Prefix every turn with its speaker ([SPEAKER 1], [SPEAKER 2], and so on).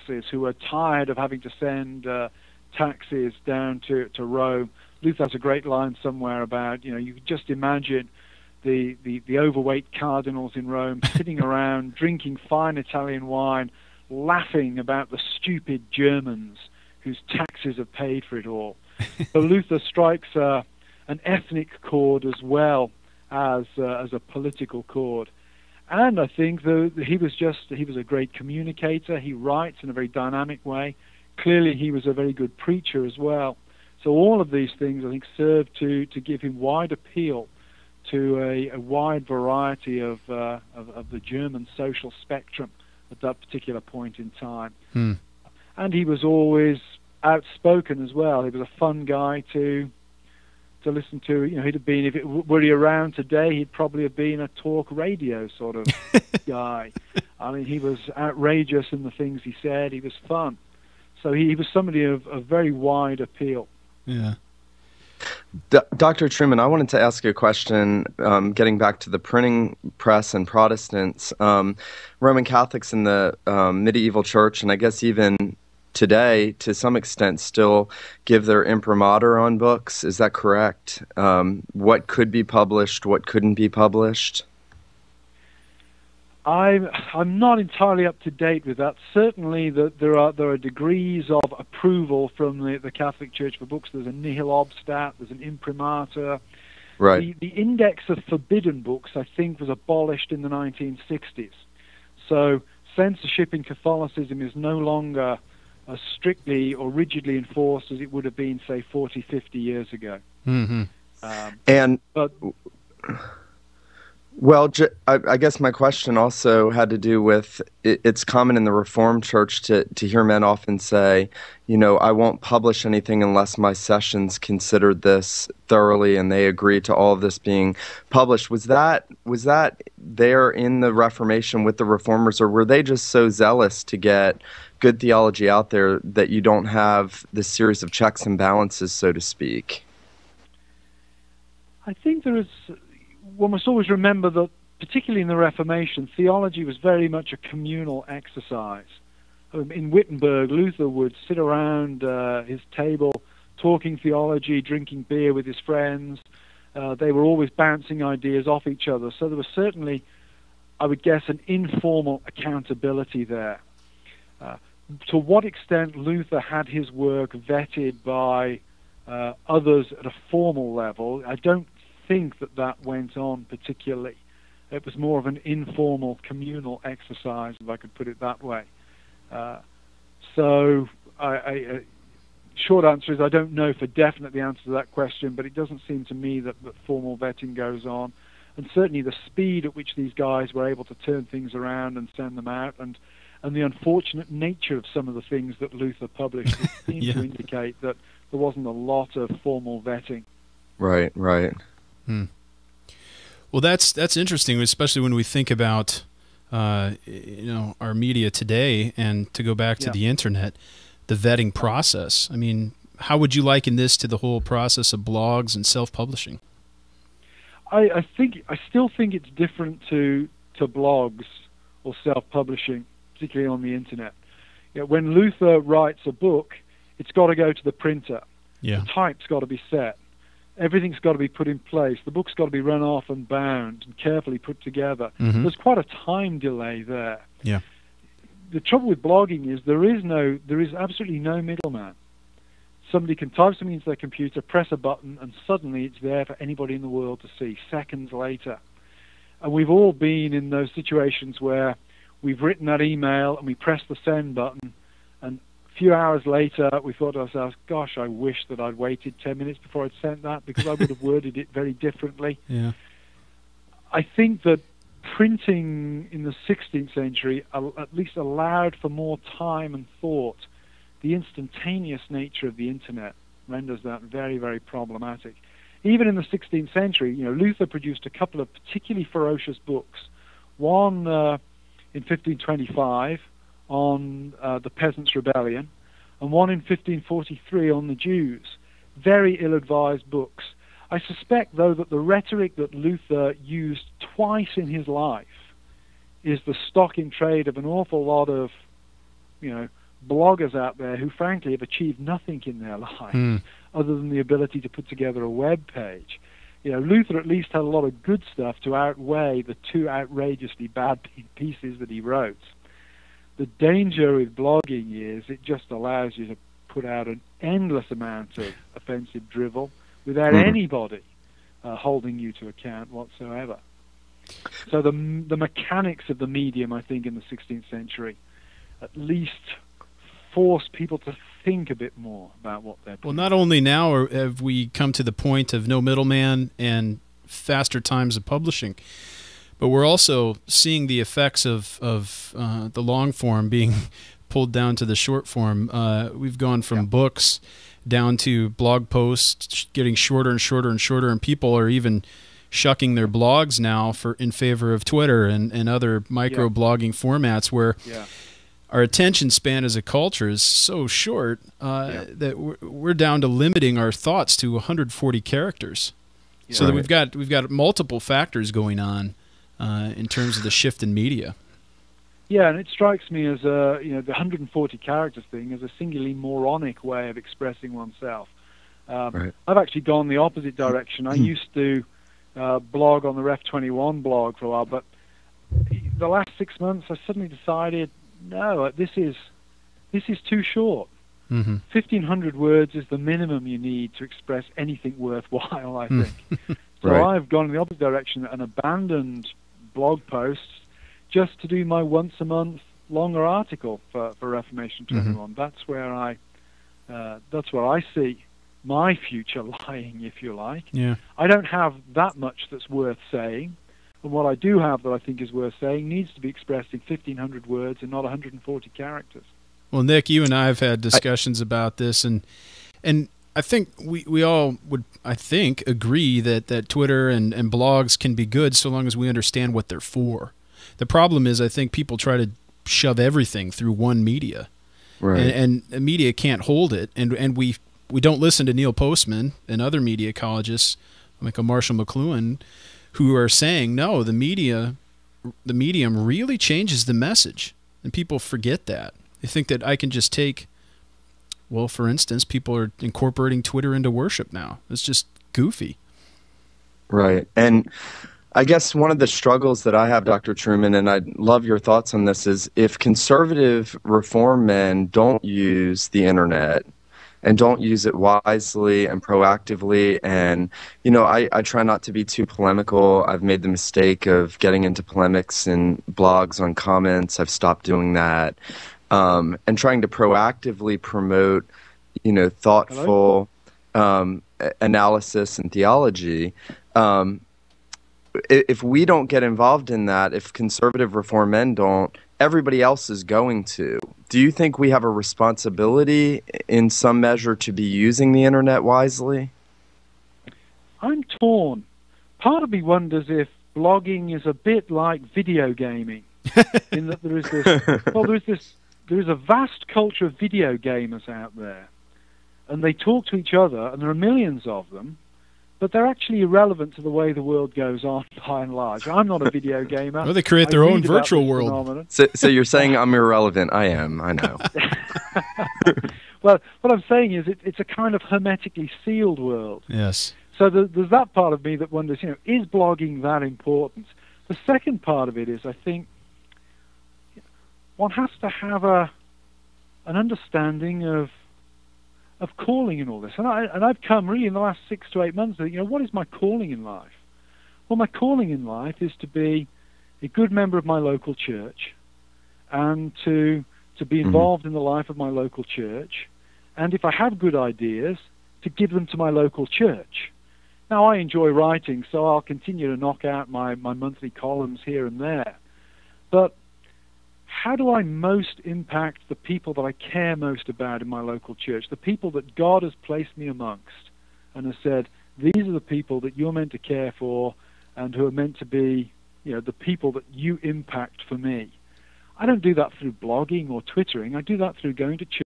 [SPEAKER 1] masses who were tired of having to send taxis down to Rome. Luther has a great line somewhere about, you could just imagine the overweight cardinals in Rome sitting around drinking fine Italian wine, laughing about the stupid Germans whose taxes have paid for it all. So Luther strikes an ethnic chord as well as a political chord. And I think he was a great communicator. He writes in a very dynamic way. Clearly he was a very good preacher as well. So all of these things, I think, serve to give him wide appeal to a wide variety of the German social spectrum at that particular point in time. And he was always outspoken as well. He was a fun guy to listen to. He'd have been, were he around today, he'd probably have been a talk radio sort of guy. I mean, he was outrageous in the things he said. He was fun. So he was somebody of very wide appeal.
[SPEAKER 2] Yeah.
[SPEAKER 3] Dr. Trueman, I wanted to ask you a question, getting back to the printing press and Protestants. Roman Catholics in the medieval church, and I guess even today, to some extent, still give their imprimatur on books. Is that correct? What could be published, what couldn't be published?
[SPEAKER 1] I'm not entirely up to date with that. Certainly, there are degrees of approval from the Catholic Church for books. There's a nihil obstat. There's an imprimatur.
[SPEAKER 3] Right.
[SPEAKER 1] The index of forbidden books, I think, was abolished in the 1960s. So censorship in Catholicism is no longer as strictly or rigidly enforced as it would have been, say, 40, 50 years ago.
[SPEAKER 3] Well, I guess my question also had to do with, it's common in the Reformed Church to hear men often say, I won't publish anything unless my sessions considered this thoroughly and they agree to all of this being published. Was that there in the Reformation with the Reformers, or were they just so zealous to get good theology out there that you don't have this series of checks and balances, so to speak?
[SPEAKER 1] I think one must always remember that, particularly in the Reformation, theology was very much a communal exercise. In Wittenberg, Luther would sit around his table talking theology, drinking beer with his friends. They were always bouncing ideas off each other. So there was certainly, I would guess, an informal accountability there. To what extent Luther had his work vetted by others at a formal level, I don't think that went on particularly. It was more of an informal, communal exercise, if I could put it that way. So, short answer is I don't know for definite the answer to that question, but it doesn't seem to me that formal vetting goes on. And certainly the speed at which these guys were able to turn things around and send them out, and the unfortunate nature of some of the things that Luther published seemed to indicate that there wasn't a lot of formal vetting.
[SPEAKER 3] Right.
[SPEAKER 2] Well, that's interesting, especially when we think about our media today, and to go back to the internet, the vetting process. I mean, how would you liken this to the whole process of blogs and self-publishing?
[SPEAKER 1] I still think it's different to blogs or self-publishing, particularly on the internet. When Luther writes a book, it's got to go to the printer. The type's got to be set. Everything's got to be put in place. The book's got to be run off and bound and carefully put together. There's quite a time delay there.
[SPEAKER 2] Yeah.
[SPEAKER 1] The trouble with blogging is there is absolutely no middleman. Somebody can type something into their computer, press a button, and suddenly it's there for anybody in the world to see seconds later. And we've all been in those situations where we've written that email and we press the send button, and a few hours later, we thought to ourselves, gosh, I wish that I'd waited 10 minutes before I'd sent that, because I would have worded it very differently.
[SPEAKER 2] Yeah.
[SPEAKER 1] I think that printing in the 16th century at least allowed for more time and thought. The instantaneous nature of the internet renders that very, very problematic. Even in the 16th century, Luther produced a couple of particularly ferocious books. One in 1525 on the Peasants' Rebellion, and one in 1543 on the Jews. Very ill-advised books. I suspect, though, that the rhetoric that Luther used twice in his life is the stock in trade of an awful lot of, bloggers out there who, frankly, have achieved nothing in their lives other than the ability to put together a web page. You know, Luther at least had a lot of good stuff to outweigh the two outrageously bad pieces that he wrote. The danger with blogging is it just allows you to put out an endless amount of offensive drivel without anybody holding you to account whatsoever. So the mechanics of the medium, I think, in the 16th century at least force people to think a bit more about what they're doing.
[SPEAKER 2] Well, not only now have we come to the point of no middleman and faster times of publishing, but we're also seeing the effects of the long form being pulled down to the short form. We've gone from books down to blog posts getting shorter and shorter and shorter, and people are even shucking their blogs now in favor of Twitter and other micro-blogging formats where our attention span as a culture is so short that we're down to limiting our thoughts to 140 characters. So that we've got multiple factors going on in terms of the shift in media.
[SPEAKER 1] Yeah, and it strikes me as the 140 characters thing as a singularly moronic way of expressing oneself. I've actually gone the opposite direction. I used to blog on the Ref21 blog for a while, but the last 6 months I suddenly decided, no, this is too short. 1,500 words is the minimum you need to express anything worthwhile, I think. So I've gone in the opposite direction and abandoned blog posts just to do my once-a-month longer article for Reformation 21. That's where I see my future lying, if you like. I don't have that much that's worth saying, and what I do have that I think is worth saying needs to be expressed in 1,500 words and not 140 characters.
[SPEAKER 2] Well, Nick, you and I have had discussions about this, and I think we all would, I think, agree that Twitter and blogs can be good so long as we understand what they're for. The problem is I think people try to shove everything through one media, and media can't hold it, and we don't listen to Neil Postman and other media ecologists like a Marshall McLuhan who are saying, no, the medium really changes the message, and people forget that. They think that I can just take, well, for instance, people are incorporating Twitter into worship now. It's just goofy.
[SPEAKER 3] Right. And I guess one of the struggles that I have, Dr. Trueman, and I'd love your thoughts on this, is if conservative reform men don't use the internet and don't use it wisely and proactively, and, you know, I try not to be too polemical. I've made the mistake of getting into polemics in blogs on comments. I've stopped doing that. And trying to proactively promote, you know, thoughtful analysis and theology. If we don't get involved in that, if conservative reform men don't, everybody else is going to. Do you think we have a responsibility in some measure to be using the internet wisely?
[SPEAKER 1] I'm torn. Part of me wonders if blogging is a bit like video gaming, in that there is a vast culture of video gamers out there, and they talk to each other, and there are millions of them, but they're actually irrelevant to the way the world goes on, by and large. I'm not a video gamer.
[SPEAKER 2] Well, they create their own virtual world.
[SPEAKER 3] So you're saying I'm irrelevant? I am, I know.
[SPEAKER 1] Well, what I'm saying is it's a kind of hermetically sealed world.
[SPEAKER 2] Yes.
[SPEAKER 1] So there's that part of me that wonders, you know, is blogging that important? The second part of it is, I think, one has to have an understanding of calling in all this, and I've come really in the last 6 to 8 months. You know, what is my calling in life? Well, my calling in life is to be a good member of my local church, and to be involved in the life of my local church, and if I have good ideas, to give them to my local church. Now, I enjoy writing, so I'll continue to knock out my monthly columns here and there, but how do I most impact the people that I care most about in my local church, the people that God has placed me amongst and has said, these are the people that you're meant to care for and who are meant to be, you know, the people that you impact for me? I don't do that through blogging or Twittering. I do that through going to church